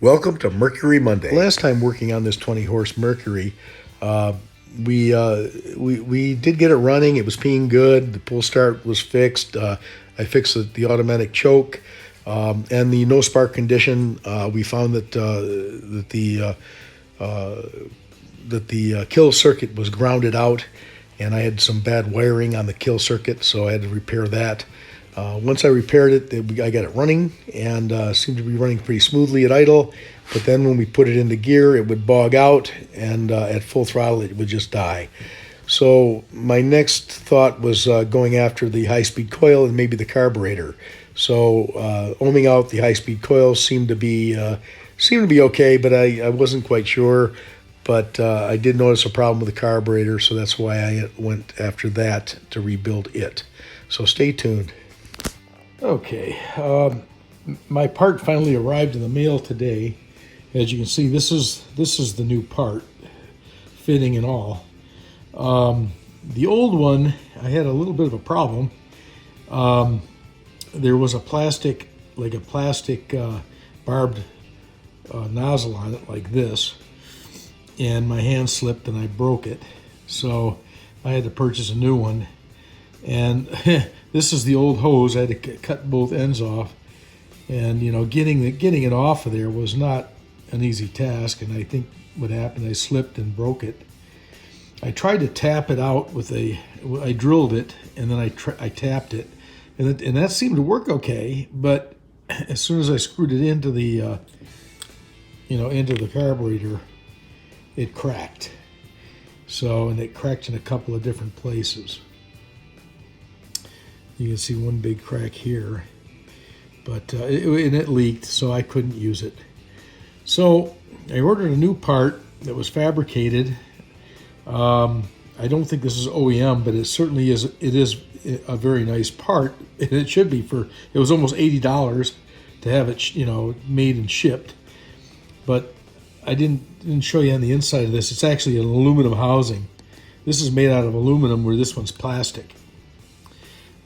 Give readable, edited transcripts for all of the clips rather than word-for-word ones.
Welcome to Mercury Monday. Last time working on this 20-horse Mercury, we did get it running. It was peeing good. The pull start was fixed. I fixed the automatic choke and the no spark condition. We found that the kill circuit was grounded out, and I had some bad wiring on the kill circuit, so I had to repair that. Once I repaired it, I got it running and seemed to be running pretty smoothly at idle. But then when we put it into gear, it would bog out, and at full throttle, it would just die. So my next thought was going after the high-speed coil and maybe the carburetor. So ohming out the high-speed coil seemed to be okay, but I wasn't quite sure. But I did notice a problem with the carburetor, so that's why I went after that to rebuild it. So stay tuned. Okay, my part finally arrived in the mail today. As you can see, this is the new part, fitting and all. The old one, I had a little bit of a problem. There was a plastic barbed nozzle on it like this, and my hand slipped and I broke it. So I had to purchase a new one. And this is the old hose. I had to cut both ends off, and getting it off of there was not an easy task. And I think what happened, I slipped and broke it. I tried to tap it out I drilled it, and then I tapped it, and that seemed to work okay. But as soon as I screwed it into the into the carburetor, it cracked. And it cracked in a couple of different places. You can see one big crack here, but it leaked, so I couldn't use it. So I ordered a new part that was fabricated. I don't think this is OEM, but it certainly is. It is a very nice part, and it should be. It was almost $80 to have it, made and shipped. But I didn't show you on the inside of this. It's actually an aluminum housing. This is made out of aluminum, where this one's plastic.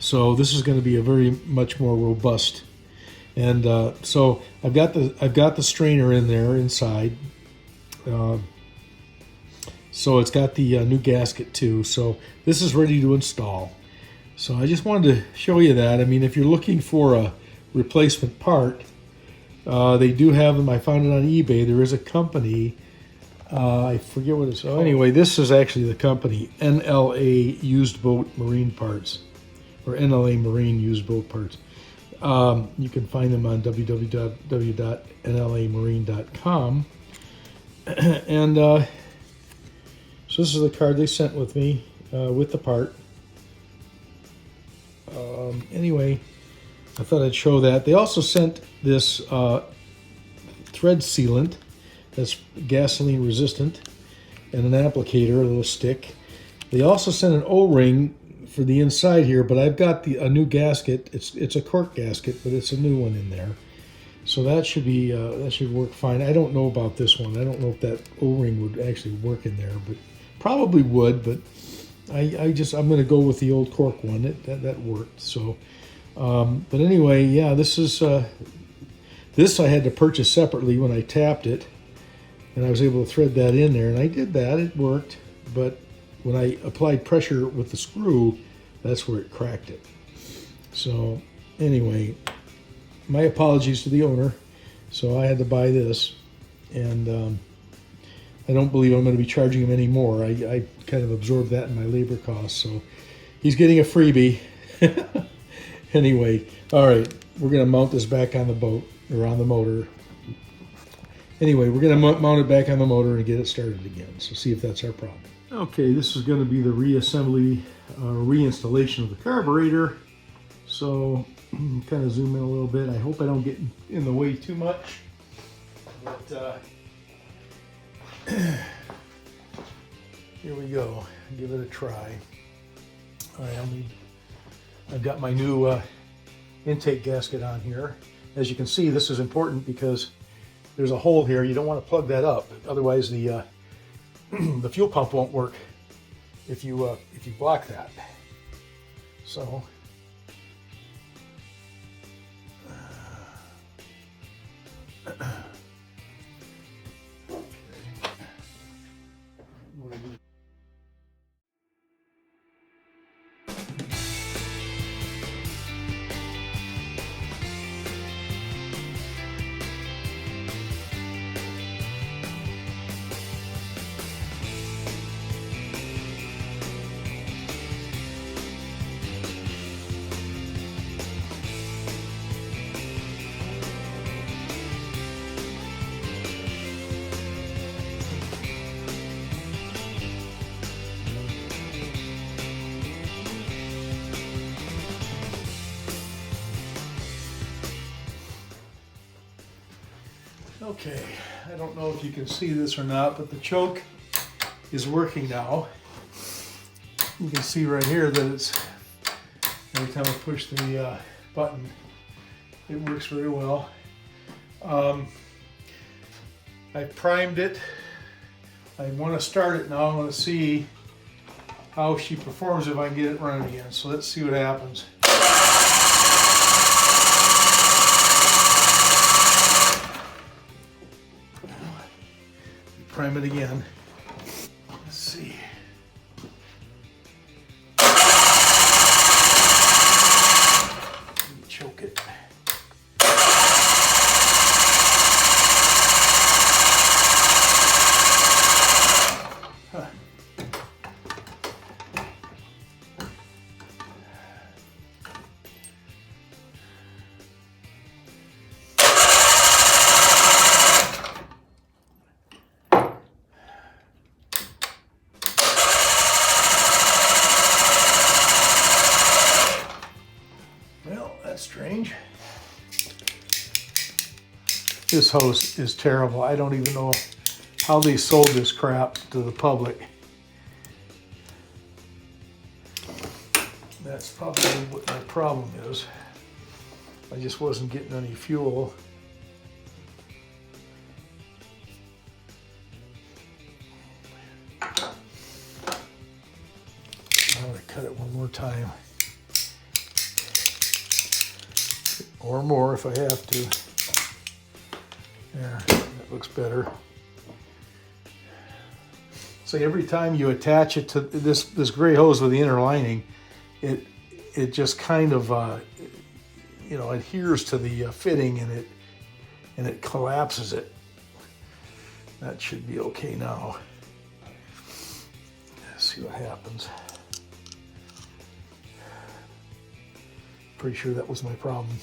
So this is going to be a very much more robust, and so I've got the strainer in there inside. So it's got the new gasket too. So this is ready to install. So I just wanted to show you that. I mean, if you're looking for a replacement part, they do have them. I found it on eBay. There is a company. I forget what it's called. Anyway, this is actually the company, NLA Used Boat Marine Parts. Or NLA Marine Used Boat Parts. You can find them on www.nlamarine.com. And so this is the card they sent with me with the part. Anyway, I thought I'd show that. They also sent this thread sealant that's gasoline resistant and an applicator, a little stick. They also sent an O-ring for the inside here, but I've got a new gasket. It's a cork gasket, but it's a new one in there, so that should work fine. I don't know about this one. I don't know if that O-ring would actually work in there, but probably would. But I'm going to go with the old cork one. That worked. So, but anyway, yeah, this I had to purchase separately when I tapped it, and I was able to thread that in there, and I did that. It worked, but when I applied pressure with the screw, that's where it cracked it. So anyway, my apologies to the owner. So I had to buy this, and I don't believe I'm going to be charging him any more. I kind of absorbed that in my labor costs. So he's getting a freebie. Anyway, all right, we're going to mount this back on the boat, or on the motor. Anyway, we're going to mount it back on the motor and get it started again. So see if that's our problem. Okay, this is going to be the reassembly, reinstallation of the carburetor. So kind of zoom in a little bit. I hope I don't get in the way too much. But here we go. Give it a try. I've got my new intake gasket on here. As you can see, this is important because there's a hole here. You don't want to plug that up, otherwise the the fuel pump won't work if you block that. So Okay, I don't know if you can see this or not, but the choke is working now. You can see right here that it's, every time I push the button, it works very well. I primed it. I want to start it now. I want to see how she performs if I can get it running again. So let's see what happens. Prime it again. Let's see. Choke it. Huh. Well, that's strange. This hose is terrible. I don't even know how they sold this crap to the public. That's probably what my problem is. I just wasn't getting any fuel. I'm gonna cut it one more time. Or more if I have to. There, that looks better. So every time you attach it to this gray hose with the inner lining, it just kind of adheres to the fitting and it collapses it. That should be okay now. Let's see what happens. Pretty sure that was my problem.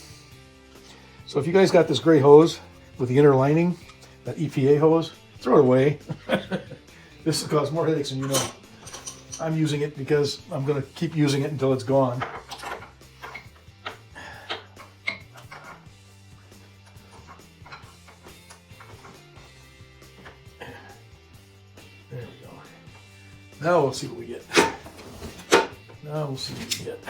So if you guys got this gray hose with the inner lining, that EPA hose, throw it away. This will cause more headaches than you know. I'm using it because I'm going to keep using it until it's gone. There we go. Now we'll see what we get. Now we'll see what we get.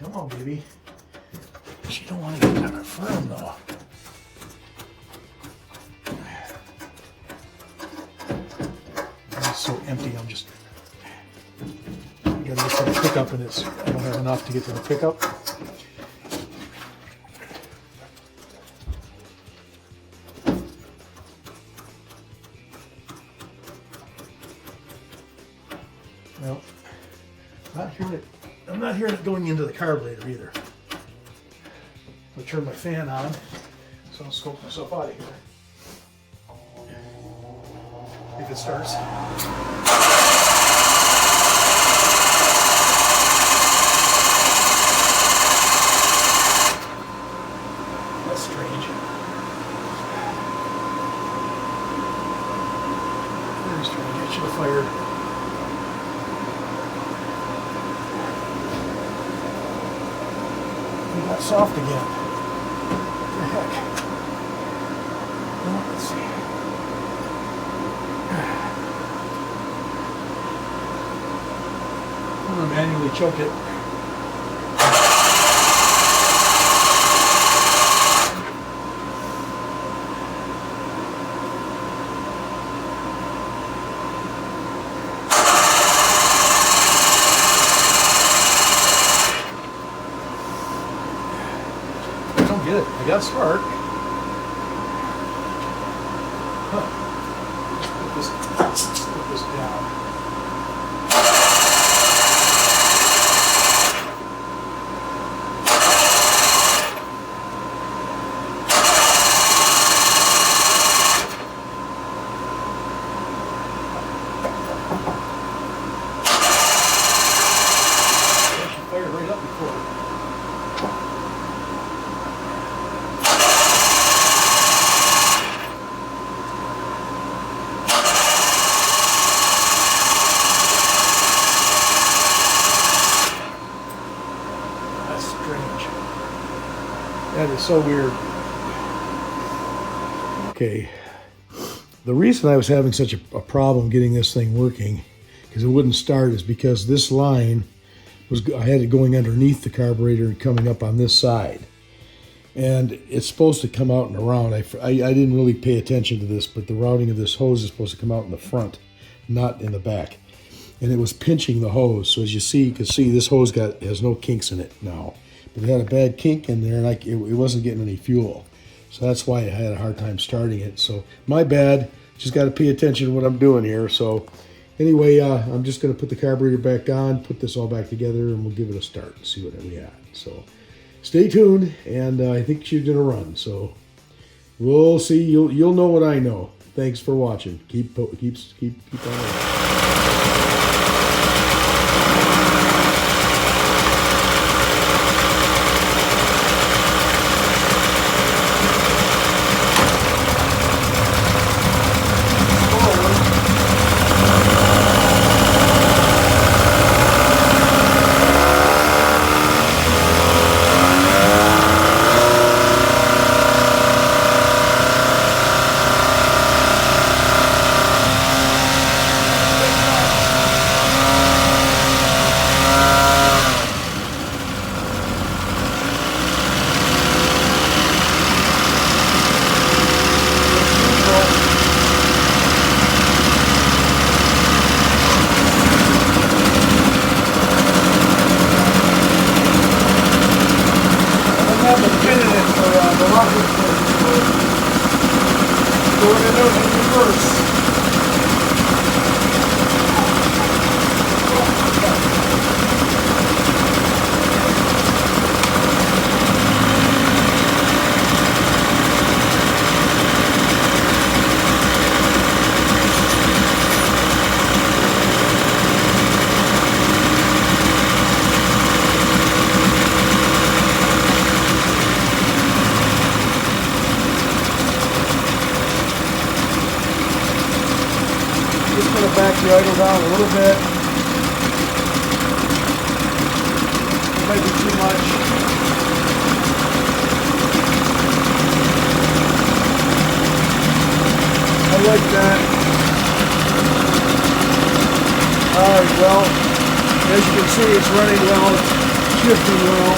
Come on, baby. She don't want to get kind of firm though. It's so empty. I'm just. I gotta get to the pickup, and I don't have enough to get to the pickup. Well, I'm not hearing it going into the carburetor either. I'll turn my fan on, so I'll scope myself out of here. If it starts. That's strange. Very strange. I should have fired. It got soft again. What the heck? Well, let's see. I'm going to manually choke it. I don't get it. I got a spark. Huh. Let's put this down. Fired right up before. That is so weird. Okay. The reason I was having such a problem getting this thing working, because it wouldn't start, is because this line I had it going underneath the carburetor and coming up on this side. And it's supposed to come out and around. I didn't really pay attention to this, but the routing of this hose is supposed to come out in the front, not in the back. And it was pinching the hose. So as you can see this hose has no kinks in it now. But it had a bad kink in there, and it wasn't getting any fuel. So that's why I had a hard time starting it. So my bad. Just got to pay attention to what I'm doing here. So anyway, I'm just going to put the carburetor back on, put this all back together, and we'll give it a start and see what we got. So stay tuned, and I think she's going to run. So we'll see. You'll know what I know. Thanks for watching. Keep on. Just going to back the idle down a little bit. It might be too much. I like that. Alright, well, as you can see, it's running well, it's shifting well.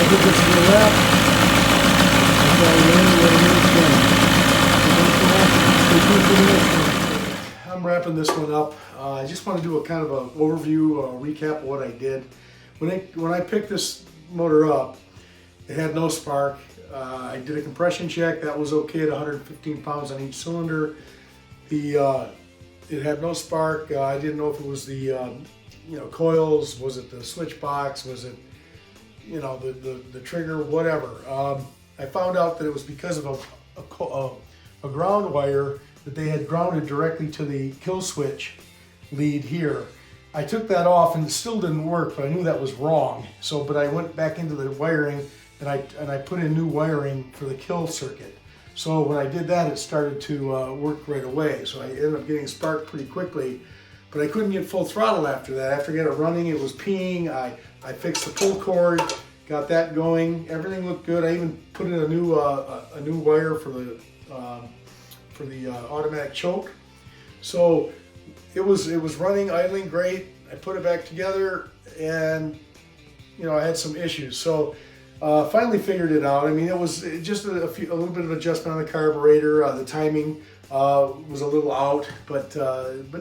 This is the left. I'm wrapping this one up. I just want to do a kind of an overview, recap of what I did. When I picked this motor up, it had no spark. I did a compression check. That was okay at 115 pounds on each cylinder. It had no spark. I didn't know if it was the coils. Was it the switch box? Was it the trigger, whatever. I found out that it was because of a ground wire that they had grounded directly to the kill switch lead here. I took that off and it still didn't work, but I knew that was wrong. But I went back into the wiring and I put in new wiring for the kill circuit. So when I did that, it started to work right away. So I ended up getting spark pretty quickly, but I couldn't get full throttle after that. After I got it running, it was peeing. I fixed the pull cord, got that going. Everything looked good. I even put in a new wire for the automatic choke. So it was running, idling great. I put it back together, and I had some issues. So finally figured it out. I mean, it was just a little bit of adjustment on the carburetor. The timing was a little out, but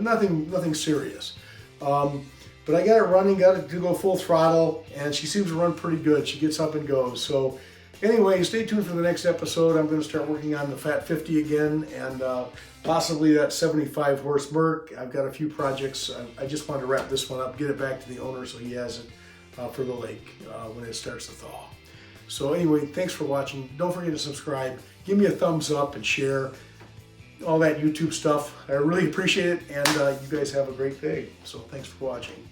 nothing serious. But I got it running, got it to go full throttle, and she seems to run pretty good. She gets up and goes. So anyway, stay tuned for the next episode. I'm going to start working on the Fat 50 again, and possibly that 75 horse Merc. I've got a few projects. I just wanted to wrap this one up, get it back to the owner so he has it for the lake when it starts to thaw. So anyway, thanks for watching. Don't forget to subscribe. Give me a thumbs up and share. All that YouTube stuff. I really appreciate it, and you guys have a great day. So thanks for watching.